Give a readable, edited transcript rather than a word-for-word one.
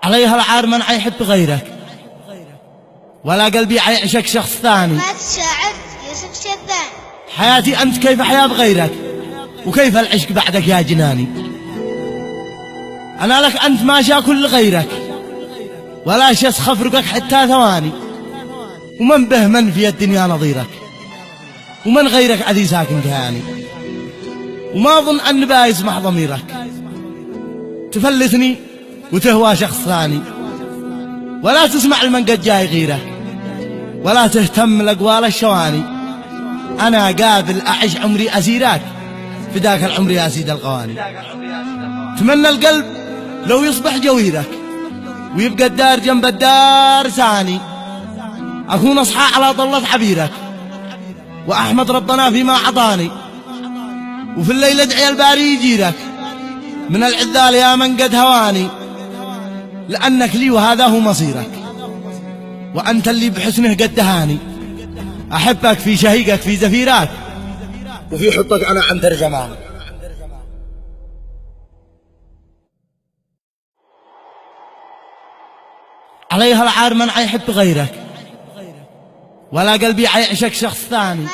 عليها العار من عيحب غيرك، ولا قلبي عيعشق شخص ثاني. ما تشاعر يوسف شذان. حياتي أنت كيف أحيا بغيرك، وكيف العشق بعدك يا جناني. أنا لك أنت ما شاكل لغيرك، ولا شس خفرقك حتى ثواني. ومن به من في الدنيا نظيرك، ومن غيرك عذي ساكن كهاني. وما أظن أن بايسمح ضميرك تفلتني وتهوى شخص ثاني. ولا تسمع لمن قد جاي غيرك، ولا تهتم لأقوال الشواني. أنا قابل أعيش عمري أسيرك، فداك العمر يا سيد القواني. تمنى القلب لو يصبح جويرك، ويبقى الدار جنب الدار ثاني. أكون أصحى على طلة عبيرك، وأحمد ربنا فيما عطاني. وفي الليل ادعي الباري يجيرك من العذال يا من قد هواني. لأنك لي وهذا هو مصيرك، وأنت اللي بحسنه قد دهاني. أحبك في شهيقك في زفيرك، وفي حطك أنا عن ترجماني. عليها العار من عيحب غيرك، ولا قلبي عيعشق شخص ثاني.